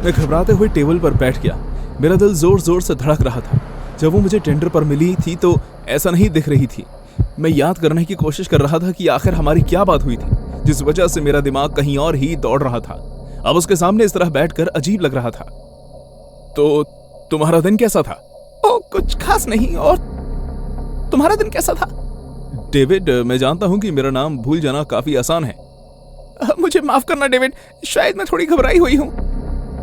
मैं घबराते हुए टेबल पर बैठ गया। मेरा दिल जोर जोर से धड़क रहा था। जब वो मुझे टिंडर पर मिली थी तो ऐसा नहीं दिख रही थी। मैं याद करने की कोशिश कर रहा था कि आखिर हमारी क्या बात हुई थी, जिस वजह से मेरा दिमाग कहीं और ही दौड़ रहा था। अब उसके सामने इस तरह बैठकर अजीब लग रहा था। तो तुम्हारा दिन कैसा था? ओ, कुछ खास नहीं। और तुम्हारा दिन कैसा था? डेविड, मैं जानता हूं कि मेरा नाम भूल जाना काफी आसान है। मुझे माफ करना डेविड, शायद मैं थोड़ी घबराई हुई हूँ।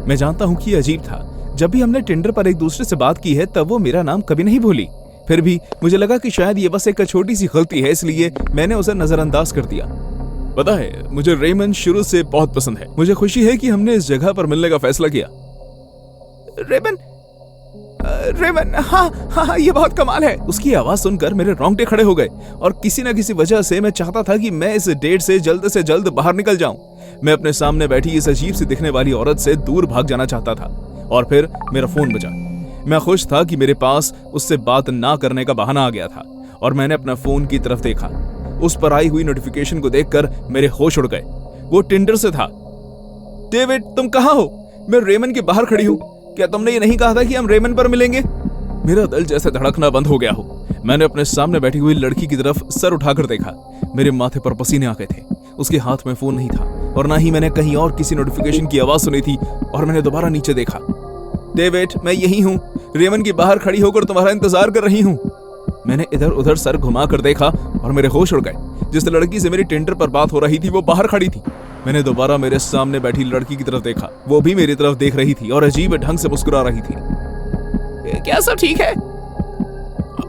मैं जानता हूं कि अजीब था। जब भी हमने टिंडर पर एक दूसरे से बात की है तब वो मेरा नाम कभी नहीं भूली। फिर भी मुझे लगा कि शायद ये बस एक छोटी सी गलती है, इसलिए मैंने उसे नजरअंदाज कर दिया। पता है, मुझे रेमन शुरू से बहुत पसंद है। मुझे खुशी है कि हमने इस जगह पर मिलने का फैसला किया। रेमन, हाँ, ये बहुत कमाल है। उसकी आवाज सुनकर मेरे रोंगटे खड़े हो गए और किसी न किसी वजह से मैं चाहता था कि मैं इस डेट से जल्द बाहर निकल जाऊं। मैं अपने सामने बैठी इस अजीब सी दिखने वाली औरत से दूर भाग जाना चाहता था। और फिर मेरा फोन बजा। मैं खुश था कि मेरे पास उससे बात ना करने का बहाना आ गया था और मैंने अपना फोन की तरफ देखा। उस पर आई हुई नोटिफिकेशन को देखकर मेरे होश उड़ गए। वो टिंडर से था। डेविड, तुम कहाँ हो? मैं रेमन के बाहर खड़ी हूँ। क्या तुमने ये नहीं कहा था कि हम रेमन पर मिलेंगे? मेरा दिल जैसे धड़कना बंद हो गया हो। मैंने अपने सामने बैठी हुई लड़की की तरफ सर उठाकर देखा। मेरे माथे पर पसीने आ गए थे। उसके हाथ में फोन नहीं था और ना ही मैंने कहीं और किसी नोटिफिकेशन की आवाज सुनी थी। और मैंने दोबारा नीचे देखा। डेविड, मैं यही हूँ, रेमन के बाहर खड़ी होकर तुम्हारा इंतजार कर रही हूँ। मैंने इधर उधर सर घुमा कर देखा और मेरे होश उड़ गए। जिस लड़की से मेरी टिंडर पर बात हो रही थी वो बाहर खड़ी थी। मैंने दोबारा मेरे सामने बैठी लड़की की तरफ देखा। वो भी मेरी तरफ देख रही थी और अजीब ढंग से मुस्कुरा रही थी। क्या सब ठीक है?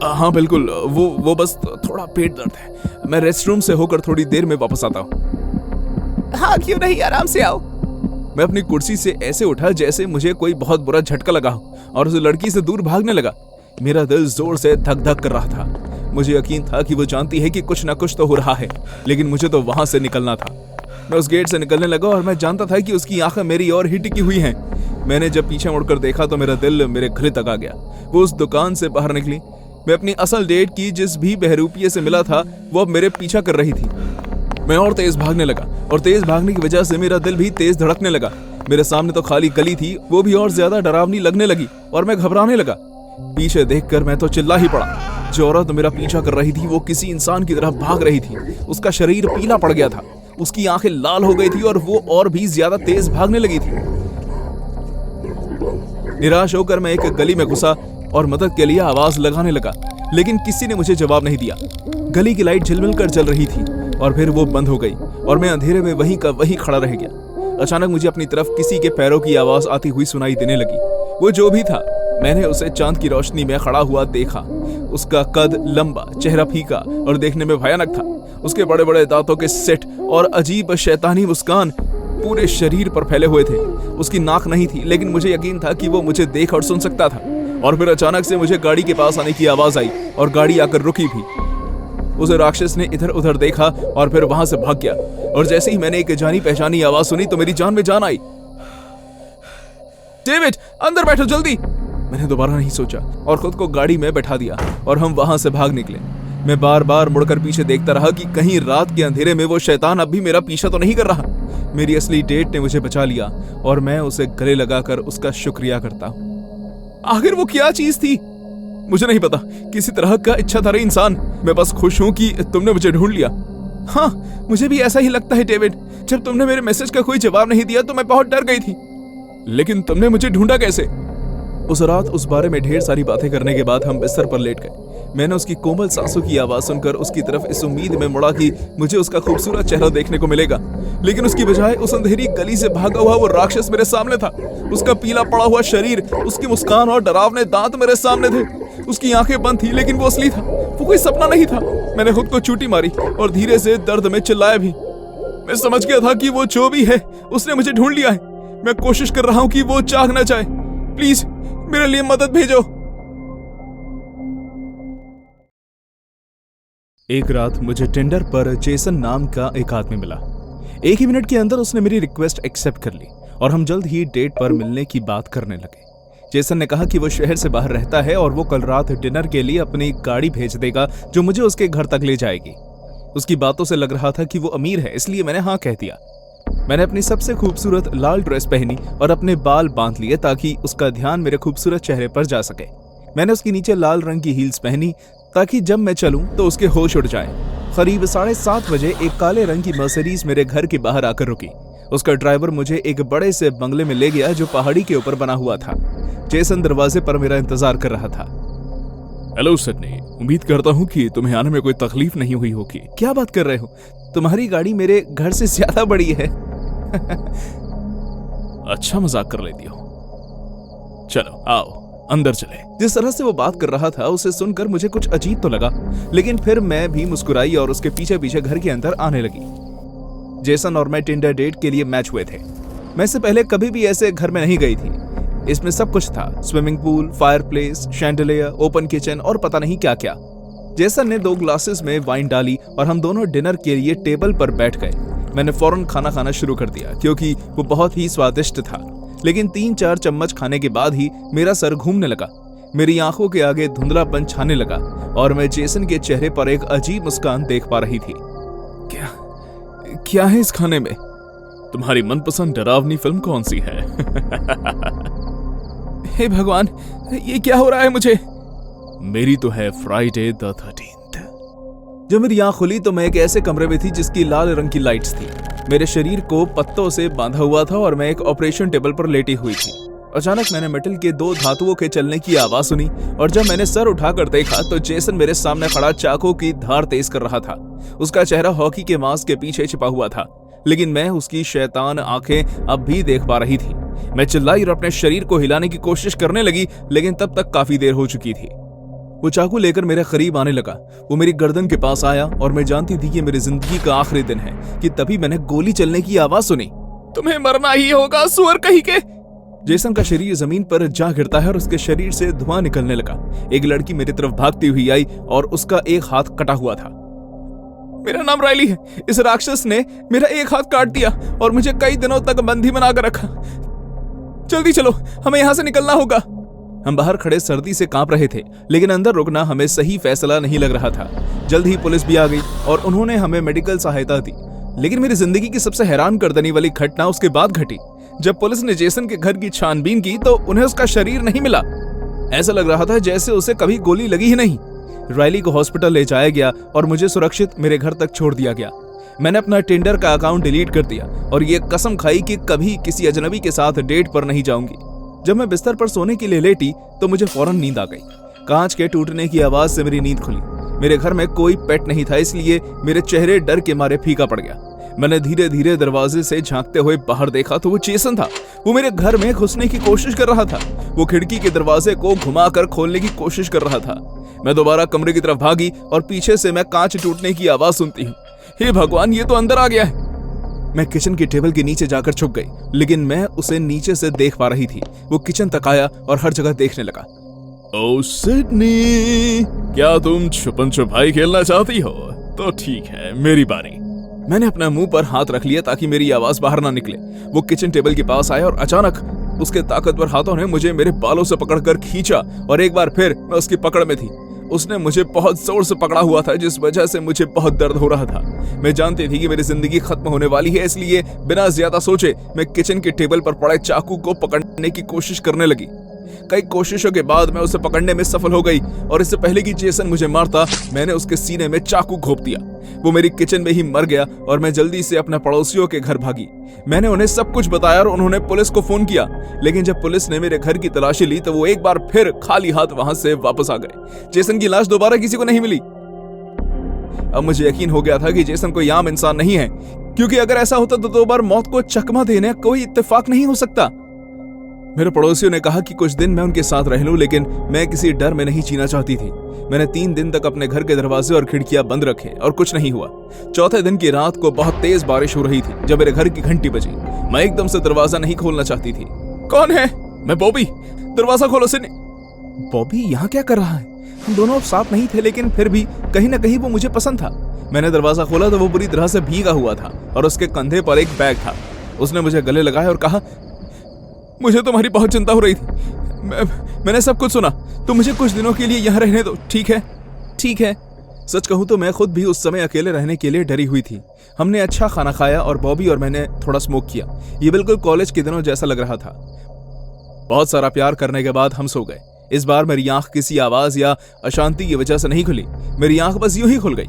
हाँ बिल्कुल, वो बस थोड़ा पेट दर्द है। मैं रेस्ट रूम से होकर थोड़ी देर में वापस आता हूँ। हाँ, क्यों नहीं, आराम से आओ। मैं अपनी कुर्सी से ऐसे उठा जैसे मुझे कोई बहुत बुरा झटका लगा हो और उस लड़की से दूर भागने लगा। मेरा दिल जोर से धक धक कर रहा था। मुझे यकीन था कि वो जानती है कि कुछ ना कुछ तो हो रहा है, लेकिन मुझे तो वहां से निकलना था। मैं उस गेट से निकलने लगा और मैं जानता था कि उसकी आंखें मेरी ओर ही टिकी हुई हैं। मैंने जब पीछे मुड़कर देखा तो मेरा दिल मेरे गले तक आ गया। वो उस दुकान से बाहर निकली। मैं अपनी असल डेट की जिस भी बहरूपिये से मिला था वो अब मेरे पीछा कर रही थी। मैं और तेज भागने लगा और तेज भागने की वजह से मेरा दिल भी तेज धड़कने लगा। मेरे सामने तो खाली गली थी, वो भी और ज्यादा डरावनी लगने लगी और मैं घबराने लगा। पीछे देखकर मैं तो चिल्ला ही पड़ा। जो औरत मेरा पीछा कर रही थी वो किसी इंसान की तरह भाग रही थी। उसका शरीर पीला पड़ गया था, उसकी आंखें लाल हो गई थी और वो और भी ज्यादा तेज भागने लगी थी। निराश होकर मैं एक गली में घुसा और मदद के लिए आवाज लगाने लगा, लेकिन किसी ने मुझे जवाब नहीं दिया। गली की लाइट झिलमिल कर जल रही थी और फिर वो बंद हो गई और मैं अंधेरे में वहीं का वहीं खड़ा रह गया। अचानक मुझे अपनी तरफ किसी के पैरों की आवाज आती हुई सुनाई देने लगी। वो जो भी था, मैंने उसे चांद की रोशनी में खड़ा हुआ देखा। उसका कद लंबा, चेहरा फीका और देखने में भयानक था। उसके बड़े बड़े दांतों के सेट और अजीब शैतानी मुस्कान पूरे शरीर पर फैले हुए थे। उसकी नाक नहीं थी, लेकिन मुझे यकीन था कि वो मुझे देख और सुन सकता था। और फिर अचानक से मुझे गाड़ी के पास आने की आवाज आई और गाड़ी आकर रुकी भी। उस राक्षस ने इधर उधर देखा और फिर वहां से भाग गया। और जैसे ही मैंने एक जानी पहचानी आवाज सुनी तो मेरी जान में जान आई। डेविड, अंदर बैठो जल्दी। मैंने दोबारा नहीं सोचा और खुद को गाड़ी में बैठा दिया और हम वहां से भाग निकले। मैं बार बार मुड़कर पीछे देखता रहा कि कहीं रात के अंधेरे में वो शैतान अब भी मेरा पीछा तो नहीं कर रहा। मेरी असली डेट ने मुझे बचा लिया और मैं उसे गले लगाकर उसका शुक्रिया करता हूँ। आखिर वो क्या चीज थी मुझे नहीं पता। किसी तरह का इच्छाधारी इंसान। मैं बस खुश हूं कि तुमने मुझे ढूंढ लिया। हाँ, मुझे भी ऐसा ही लगता है डेविड। जब तुमने मेरे मैसेज का कोई जवाब नहीं दिया तो मैं बहुत डर गई थी। लेकिन तुमने मुझे ढूंढा कैसे? उस रात उस बारे में ढेर सारी बातें करने के बाद हम बिस्तर पर लेट गए। मैंने उसकी कोमल सांसों की आवाज सुनकर उसकी तरफ इस उम्मीद में मुड़ा कि मुझे उसका खूबसूरत चेहरा देखने को मिलेगा, लेकिन उसकी बजाय उस अंधेरी गली से भागा हुआ वो राक्षस मेरे सामने था। उसका पीला पड़ा हुआ शरीर, उसकी मुस्कान और डरावने दांत मेरे सामने थे। उसकी आंखें बंद थी लेकिन वो असली था, वो कोई सपना नहीं था। मैंने खुद को चूटी मारी और धीरे से दर्द में चिल्लाया भी। मैं समझ गया था कि वो जो भी है उसने मुझे ढूंढ लिया है। मैं कोशिश कर रहा हूं कि वो जाग ना जाए। प्लीज मेरे लिए मदद भेजो। एक रात मुझे टिंडर पर जेसन नाम का एक आदमी मिला। एक ही मिनट के अंदर उसने मेरी रिक्वेस्ट एक्सेप्ट कर ली और हम जल्द ही डेट पर मिलने की बात करने लगे। जेसन ने कहा कि वो शहर से बाहर रहता है और वो कल रात डिनर के लिए अपनी गाड़ी भेज देगा जो मुझे उसके घर तक ले जाएगी। उसकी बातों से लग रहा था कि वो अमीर है, इसलिए मैंने हाँ कह दिया। मैंने अपनी सबसे खूबसूरत लाल ड्रेस पहनी और अपने बाल बांध लिए ताकि उसका ध्यान मेरे खूबसूरत चेहरे पर जा सके। मैंने उसके नीचे लाल रंग की हील्स पहनी ताकि जब मैं चलूं तो उसके होश उड़ जाए। करीब 7:30 बजे एक काले रंग की मर्सिडीज मेरे घर के बाहर आकर रुकी। उसका ड्राइवर मुझे एक बड़े से बंगले में ले गया जो पहाड़ी के ऊपर बना हुआ था। जेसन दरवाजे पर मेरा इंतजार कर रहा था। हेलो सिडनी, उम्मीद करता हूँ कि तुम्हें आने में कोई तकलीफ नहीं हुई होगी। क्या बात कर रहे हो? तुम्हारी गाड़ी मेरे घर से ज्यादा बड़ी है। अच्छा मजाक कर लेती हो। चलो आओ अंदर चले। जिस तरह से वो बात कर रहा था उसे सुनकर मुझे कुछ अजीब तो लगा, लेकिन फिर मैं भी मुस्कुराई और उसके पीछे पीछे घर के अंदर आने लगी। जेसन और मैं टिंडर डेट के लिए मैच हुए थे। मैं इससे पहले कभी भी ऐसे घर में नहीं गई थी। इसमें सब कुछ था, swimming pool, fireplace, chandelier, open kitchen और पता नहीं क्या क्या। जेसन ने 2 ग्लासेस में वाइन डाली और हम दोनों डिनर के लिए टेबल पर बैठ गए। मैंने फौरन खाना खाना शुरू कर दिया क्योंकि वो बहुत ही स्वादिष्ट था, लेकिन 3-4 चम्मच खाने के बाद ही मेरा सर घूमने लगा। मेरी आंखों के आगे धुंधलापन छाने लगा और मैं जेसन के चेहरे पर एक अजीब मुस्कान देख पा रही थी। क्या है इस खाने में? तुम्हारी मनपसंद डरावनी फिल्म कौन सी है? हे भगवान, ये क्या हो रहा है मुझे? मेरी तो है फ्राइडे द 13th। जब मेरी आंख खुली तो मैं एक ऐसे कमरे में थी जिसकी लाल रंग की लाइट्स थी। मेरे शरीर को पत्तों से बांधा हुआ था और मैं एक ऑपरेशन टेबल पर लेटी हुई थी। अचानक मैंने मेटल के 2 धातुओं के चलने की आवाज सुनी और जब मैंने सर उठाकर देखा तो जेसन मेरे सामने खड़ा चाकू की धार तेज कर रहा था। उसका चेहरा हॉकी के मास्क के पीछे छिपा हुआ था, लेकिन मैं उसकी शैतान आंखें अब भी देख पा रही थी। मैं चिल्लाई और अपने शरीर को हिलाने की कोशिश करने लगी, लेकिन तब तक काफी देर हो चुकी थी। वो चाकू लेकर मेरे करीब आने लगा। वो मेरी गर्दन के पास आया और मैं जानती थी कि मेरी जिंदगी का आखिरी दिन है कि तभी मैंने गोली चलने की आवाज सुनी। तुम्हें मरना ही होगा, सुअर कहीं के। जेसन का शरीर जमीन पर जा गिरता है और उसके शरीर से धुआं निकलने लगा। एक लड़की मेरी तरफ भागती हुई आई और उसका एक हाथ कटा हुआ था। मेरा नाम राइली है। इस राक्षस ने मेरा एक हाथ काट दिया और मुझे कई दिनों तक बंदी बनाकर रखा। जल्दी चलो, हमें यहाँ से निकलना होगा। हम बाहर खड़े सर्दी से कांप रहे थे, लेकिन अंदर रुकना हमें सही फैसला नहीं लग रहा था। जल्द ही पुलिस भी आ गई और उन्होंने हमें मेडिकल सहायता दी। लेकिन मेरी जिंदगी की सबसे हैरान कर देने वाली घटना उसके बाद घटी। जब पुलिस ने जेसन के घर की छानबीन की तो उन्हें उसका शरीर नहीं मिला। ऐसा लग रहा था जैसे उसे कभी गोली लगी ही नहीं। राइली को हॉस्पिटल ले जाया गया और मुझे सुरक्षित मेरे घर तक छोड़ दिया गया। मैंने अपना टिंडर का अकाउंट डिलीट कर दिया और ये कसम खाई कि कभी किसी अजनबी के साथ डेट पर नहीं जाऊंगी। जब मैं बिस्तर पर सोने के लिए लेटी तो मुझे फौरन नींद आ गई। कांच के टूटने की आवाज से मेरी नींद खुली। मेरे घर में कोई पेट नहीं था, इसलिए मेरे चेहरे डर के मारे फीका पड़ गया। मैंने धीरे धीरे दरवाजे से झांकते हुए बाहर देखा तो वो जेसन था। वो मेरे घर में घुसने की कोशिश कर रहा था। वो खिड़की के दरवाजे को घुमाकर खोलने की कोशिश कर रहा था। मैं दोबारा कमरे की तरफ भागी और पीछे से मैं कांच टूटने की आवाज सुनती हूँ। हे भगवान, ये तो अंदर आ गया है। मैं किचन के टेबल के नीचे जाकर छुप गई, लेकिन मैं उसे नीचे से देख पा रही थी। वो किचन तक आया और हर जगह देखने लगा। ओ सिडनी, क्या तुम छुपन छुपाई खेलना चाहती हो? तो ठीक है, मेरी बारी। मैंने अपना मुंह पर हाथ रख लिया ताकि मेरी आवाज बाहर ना निकले। वो किचन टेबल के पास आया और अचानक उसके ताकतवर हाथों ने मुझे मेरे बालों से पकड़कर खींचा और एक बार फिर मैं उसकी पकड़ में थी। उसने मुझे बहुत जोर से पकड़ा हुआ था, जिस वजह से मुझे बहुत दर्द हो रहा था। मैं जानती थी कि मेरी जिंदगी खत्म होने वाली है, इसलिए बिना ज्यादा सोचे मैं किचन के टेबल पर पड़े चाकू को पकड़ने की कोशिश करने लगी। कई कोशिशों के बाद मैं उसे पकड़ने में सफल हो गई और इससे पहले कि जेसन मुझे मारता, मैंने उसके सीने में चाकू घोंप दिया। वो मेरी किचन में ही मर गया और मैं जल्दी से अपने पड़ोसियों के घर भागी। मैंने उन्हें सब कुछ बताया और उन्होंने पुलिस को फोन किया, लेकिन जब पुलिस ने मेरे घर की तलाशी ली तो वो एक बार फिर खाली हाथ वहां से वापस आ गए। जेसन की लाश दोबारा किसी को नहीं मिली। अब मुझे यकीन हो गया था कि जेसन कोई आम इंसान नहीं है, क्योंकि अगर ऐसा होता तो 2 बार मौत को चकमा देने कोई इत्तेफाक नहीं हो सकता। मेरे पड़ोसियों ने कहा कि कुछ दिन मैं उनके साथ रह लूं, लेकिन मैं किसी डर में नहीं जीना चाहती थी। मैंने 3 दिन तक अपने घर के दरवाजे और खिड़कियां बंद रखे और कुछ नहीं हुआ। चौथे दिन की रात को बहुत तेज बारिश हो रही थी जब मेरे घर की घंटी बजी। मैं एकदम से दरवाजा नहीं खोलना चाहती थी। कौन है? मैं बॉबी। दरवाजा खोलो सिडनी। बॉबी यहाँ क्या कर रहा है? हम दोनों साथ नहीं थे, लेकिन फिर भी कहीं ना कहीं वो मुझे पसंद था। मैंने दरवाजा खोला तो वो बुरी तरह से भीगा हुआ था और उसके कंधे पर एक बैग था। उसने मुझे गले लगाया और कहा, मुझे तुम्हारी बहुत चिंता हो रही थी। मैंने सब कुछ सुना। तुम मुझे कुछ दिनों के लिए यहाँ रहने दो, ठीक है? ठीक है। सच कहूं तो मैं खुद भी उस समय अकेले रहने के लिए डरी हुई थी। हमने अच्छा खाना खाया और बॉबी और मैंने थोड़ा स्मोक किया। ये बिल्कुल कॉलेज के दिनों जैसा लग रहा था। बहुत सारा प्यार करने के बाद हम सो गए। इस बार मेरी आंख किसी आवाज या अशांति की वजह से नहीं खुली, मेरी आंख बस यूं ही खुल गई।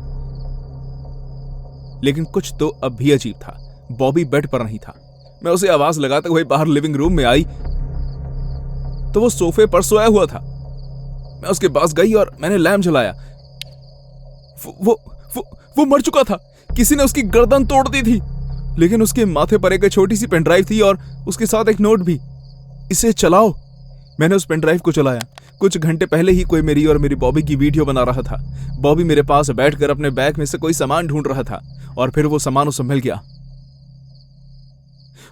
लेकिन कुछ तो अब भी अजीब था। बॉबी बेड पर नहीं था। मैं उसे आवाज लगाते हुए बाहर लिविंग रूम में आई तो वो सोफे पर सोया हुआ था। मैं उसके पास गई और मैंने लैम्प जलाया। वो मर चुका था। किसी ने उसकी गर्दन तोड़ दी थी, लेकिन उसके माथे पर एक छोटी सी पेनड्राइव थी और उसके साथ एक नोट भी। इसे चलाओ। मैंने उस पेनड्राइव को चलाया। कुछ घंटे पहले ही कोई मेरी और मेरी बॉबी की वीडियो बना रहा था। बॉबी मेरे पास बैठकर अपने बैग में से कोई सामान ढूंढ रहा था और फिर वो सामान उसे मिल गया।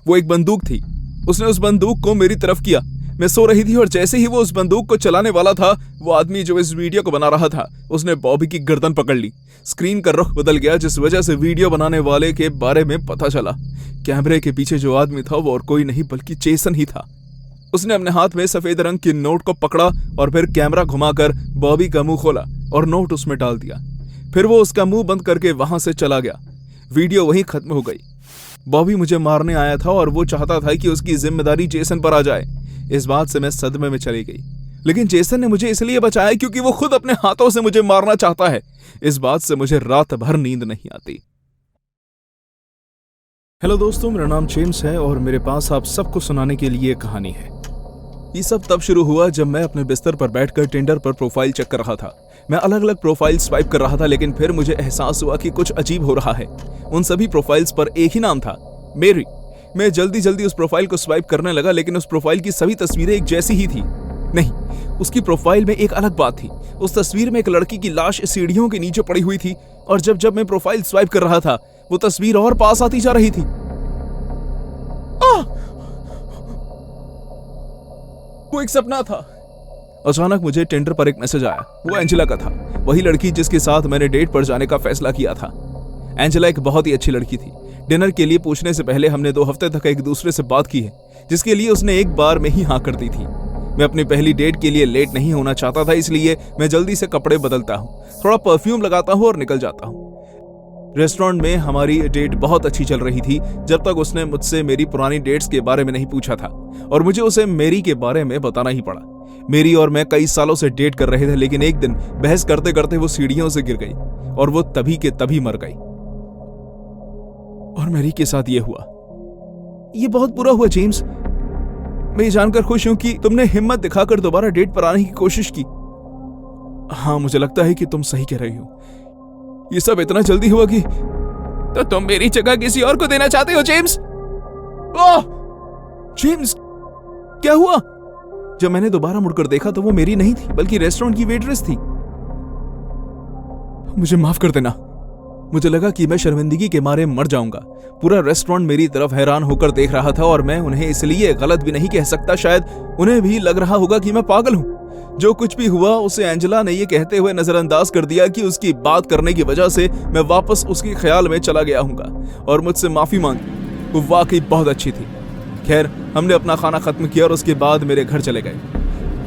वो एक बंदूक थी। उसने उस बंदूक को मेरी तरफ किया। मैं सो रही थी और जैसे ही वो उस बंदूक को चलाने वाला था, वो आदमी जो इस वीडियो को बना रहा था, उसने बॉबी की गर्दन पकड़ ली। स्क्रीन का रुख बदल गया, जिस वजह से वीडियो बनाने वाले के बारे में पता चला। कैमरे के पीछे जो आदमी था वो और कोई नहीं बल्कि जेसन ही था। उसने अपने हाथ में सफेद रंग की नोट को पकड़ा और फिर कैमरा घुमाकर बॉबी का मुंह खोला और नोट उसमें डाल दिया। फिर वो उसका मुंह बंद करके वहां से चला गया। वीडियो वहीं खत्म हो गई। बॉबी मुझे मारने आया था और वो चाहता था कि उसकी जिम्मेदारी जेसन पर आ जाए। इस बात से मैं सदमे में चली गई। लेकिन जेसन ने मुझे इसलिए बचाया क्योंकि वो खुद अपने हाथों से मुझे मारना चाहता है। इस बात से मुझे रात भर नींद नहीं आती। हेलो दोस्तों, मेरा नाम जेम्स है और मेरे पास आप सबको सुनाने के लिए एक कहानी है। ये सब तब शुरू हुआ जब मैं अपने बिस्तर पर बैठकर टिंडर पर प्रोफाइल चेक कर रहा था। मैं अलग अलग प्रोफाइल स्वाइप कर रहा था, लेकिन फिर मुझे एहसास हुआ कि कुछ अजीब हो रहा है। उन सभी प्रोफाइल्स पर एक ही नाम था, मेरी। मैं जल्दी जल्दी उस प्रोफाइल को स्वाइप करने लगा, लेकिन उस प्रोफाइल की सभी तस्वीरें एक जैसी ही थी। नहीं, उसकी प्रोफाइल में एक अलग बात थी। उस तस्वीर में एक लड़की की लाश सीढ़ियों के नीचे पड़ी हुई थी और जब जब मैं प्रोफाइल स्वाइप कर रहा था, वो तस्वीर और पास आती जा रही थी। वो एक सपना था। अचानक मुझे टिंडर पर एक मैसेज आया। वो एंजेला का था, वही लड़की जिसके साथ मैंने डेट पर जाने का फैसला किया था। एंजेला एक बहुत ही अच्छी लड़की थी। डिनर के लिए पूछने से पहले हमने 2 हफ्ते तक एक दूसरे से बात की है, जिसके लिए उसने एक बार में ही हाँ कर दी थी। मैं अपनी पहली डेट के लिए लेट नहीं होना चाहता था, इसलिए मैं जल्दी से कपड़े बदलता हूँ, थोड़ा परफ्यूम लगाता हूँ और निकल जाता हूँ। रेस्टोरेंट में हमारी डेट बहुत अच्छी चल रही थी जब तक उसने मुझसे मेरी पुरानी डेट्स के बारे में नहीं पूछा था और मुझे उसे मेरी के बारे में बताना ही पड़ा। मेरी और मैं कई सालों से डेट कर रहे थे, लेकिन एक दिन बहस करते करते वो सीढ़ियों से गिर गई और वो तभी के तभी मर गई। और मेरी के साथ ये हुआ। ये बहुत बुरा हुआ जेम्स। मैं ये जानकर खुश हूं कि तुमने हिम्मत दिखाकर दोबारा डेट पर आने की कोशिश की। हाँ, मुझे लगता है कि तुम सही कह रही हो। ये सब इतना जल्दी हुआ कि तो तुम मेरी जगह किसी और को देना चाहते हो जेम्स? ओह जेम्स, क्या हुआ? जब मैंने दोबारा मुड़कर देखा तो वो मेरी नहीं थी बल्कि रेस्टोरेंट की वेटरेस थी। मुझे माफ कर देना। मुझे लगा कि मैं शर्मिंदगी के मारे मर जाऊंगा। पूरा रेस्टोरेंट मेरी तरफ हैरान होकर देख रहा था और मैं उन्हें इसलिए गलत भी नहीं कह सकता। शायद उन्हें भी लग रहा होगा कि मैं पागल हूं। जो कुछ भी हुआ उसे एंजेला ने ये कहते हुए नजरअंदाज कर दिया कि उसकी बात करने की वजह से मैं वापस उसके ख्याल में चला गया हूंगा और मुझसे माफी मांगी। वो वाकई बहुत अच्छी थी। खैर, हमने अपना खाना खत्म किया और उसके बाद मेरे घर चले गए।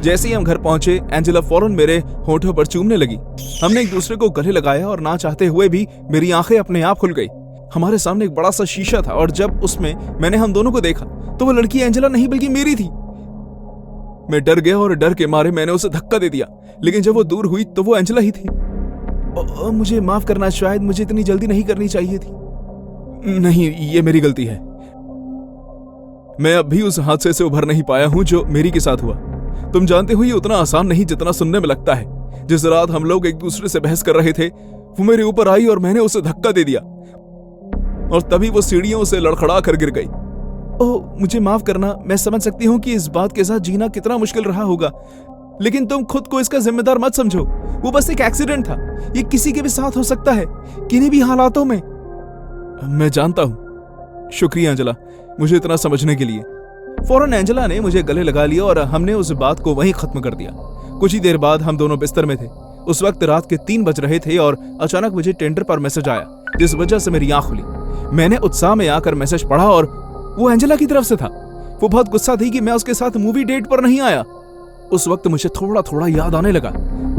जैसे ही हम घर पहुंचे, एंजेला फौरन मेरे होठों पर चूमने लगी। हमने एक दूसरे को गले लगाया और ना चाहते हुए भी मेरी आंखें अपने आप खुल गई। हमारे सामने एक बड़ा सा शीशा था और जब उसमें मैंने हम दोनों को देखा तो वो लड़की एंजेला नहीं बल्कि मेरी थी। मैं डर गया और डर के मारे मैंने उसे धक्का दे दिया, लेकिन जब वो दूर हुई तो वो एंजेला ही थी। मुझे माफ करना, शायद मुझे इतनी जल्दी नहीं करनी चाहिए थी। नहीं, ये मेरी गलती है। मैं अब भी उस हादसे से उभर नहीं पाया हूं जो मेरी के साथ हुआ। तुम जानते हो ये उतना आसान नहीं जितना सुनने में लगता है। जिस रात हम लोग एक दूसरे से बहस कर रहे थे, वो मेरे ऊपर आई और मैंने उसे धक्का दे दिया और तभी वो सीढ़ियों से लड़खड़ा कर गिर गई। ओह, मुझे माफ करना। मैं समझ सकती हूँ कि इस बात के साथ जीना कितना मुश्किल रहा होगा, लेकिन तुम खुद को इसका जिम्मेदार मत समझो। वो बस एक एक्सीडेंट था। ये किसी के भी साथ हो सकता है, किन्हीं भी हालातों में। मैं जानता हूँ। शुक्रिया एंजेला, मुझे इतना समझने के लिए। फौरन एंजेला ने मुझे गले लगा लिया और हमने उस बात को वहीं खत्म कर दिया। कुछ ही देर बाद हम दोनों बिस्तर में थे। उस वक्त रात के 3 बज रहे थे और अचानक मुझे टिंडर पर मैसेज आया, जिस वजह से मेरी आंख खुली। मैंने उत्साह में आकर मैसेज पढ़ा और वो एंजेला की तरफ से था। वो बहुत गुस्सा थी कि मैं उसके साथ मूवी डेट पर नहीं आया। उस वक्त मुझे थोड़ा थोड़ा याद आने लगा।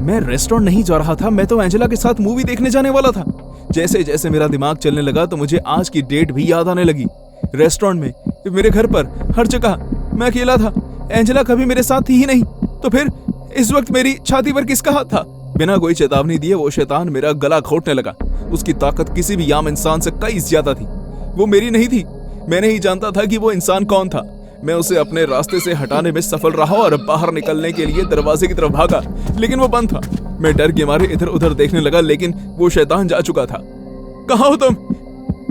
मैं रेस्टोरेंट नहीं जा रहा था, मैं तो एंजेला के साथ मूवी देखने जाने वाला था। जैसे जैसे मेरा दिमाग चलने लगा तो मुझे आज की डेट भी याद आने लगी। रेस्टोरेंट में, मेरे घर पर, हर जगह मैं अकेला था। एंजेला कभी मेरे साथ थी ही नहीं, तो फिर इस वक्त मेरी छाती पर किसका हाथ था? बिना कोई चेतावनी दिए वो शैतान मेरा गला घोटने लगा। उसकी ताकत किसी भी आम इंसान से कई ज्यादा थी। वो मेरी नहीं थी। मैं नहीं जानता था कि वो इंसान कौन था। मैं उसे अपने रास्ते से हटाने में सफल रहा और बाहर निकलने के लिए दरवाजे की तरफ भागा, लेकिन वो बंद था। मैं डर के मारे इधर उधर देखने लगा, लेकिन वो शैतान जा चुका था। कहाँ हो तुम?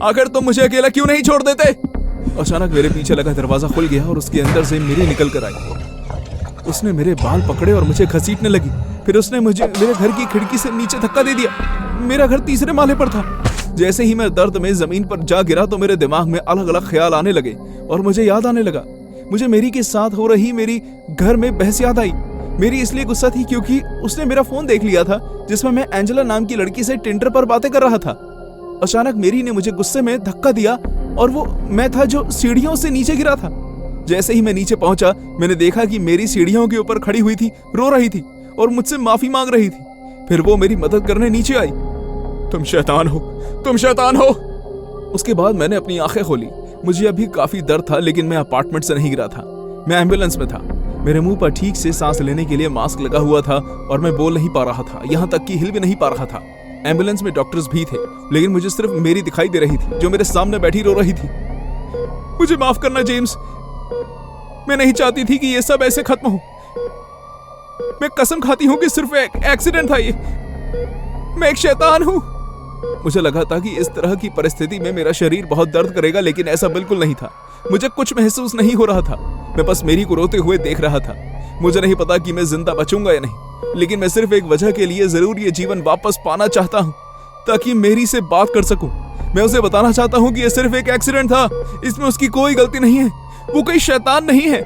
आखिर तुम मुझे अकेला क्यों नहीं छोड़ देते? अचानक मेरे पीछे लगा दरवाजा खुल गया और उसके अंदर से मेरी निकल कर आई। उसने मेरे बाल पकड़े और मुझे घसीटने लगी। फिर उसने मुझे मेरे घर की खिड़की से नीचे धक्का दे दिया। मेरा घर तीसरे माले पर था। जैसे ही मैं दर्द में जमीन पर जा गिरा तो मेरे दिमाग में अलग अलग ख्याल आने लगे और मुझे याद आने लगा। मुझे मेरी के साथ हो रही मेरी घर में बहस याद आई। मेरी इसलिए गुस्सा थी क्योंकि उसने मेरा फोन देख लिया था जिसमें मैं एंजेला नाम की लड़की से टिंडर पर बातें कर रहा था। अचानक मेरी ने मुझे गुस्से में धक्का दिया और वो मैं था जो सीढ़ियों से नीचे गिरा था। जैसे ही मैं नीचे पहुंचा, मैंने देखा कि मेरी सीढ़ियों के ऊपर खड़ी हुई थी, रो रही थी और मुझसे माफी मांग रही थी। फिर वो मेरी मदद करने नीचे आई। तुम शैतान हो, तुम शैतान हो। उसके बाद मैंने अपनी आंखें खोली। मुझे अभी काफी दर्द था, लेकिन मैं अपार्टमेंट से नहीं गिरा था। मैं एम्बुलेंस में था। मेरे मुंह पर ठीक से सांस लेने के लिए मास्क लगा हुआ था और मैं बोल नहीं पा रहा था, यहाँ तक कि हिल भी नहीं पा रहा था। एम्बुलेंस में डॉक्टर्स भी थे, लेकिन मुझे सिर्फ मेरी दिखाई दे रही थी जो मेरे सामने बैठी रो रही थी। मुझे माफ करना जेम्स, मैं नहीं चाहती थी कि ये सब ऐसे खत्म हो। मैं कसम खाती हूँ कि सिर्फ एक एक्सीडेंट था ये। मैं एक शैतान हूँ। मुझे लगा था कि इस तरह की परिस्थिति में मेरा शरीर बहुत दर्द करेगा, लेकिन ऐसा बिल्कुल नहीं था। मुझे कुछ महसूस नहीं हो रहा था। मैं बस मेरी को रोते हुए देख रहा था। मुझे नहीं पता कि मैं जिंदा बचूंगा या नहीं, लेकिन मैं सिर्फ एक वजह के लिए जरूर ये जीवन वापस पाना चाहता हूँ, ताकि मेरी से बात कर सकूं। मैं उसे बताना चाहता हूँ कि ये सिर्फ एक एक्सीडेंट था, इसमें उसकी कोई गलती नहीं है, वो कोई शैतान नहीं है।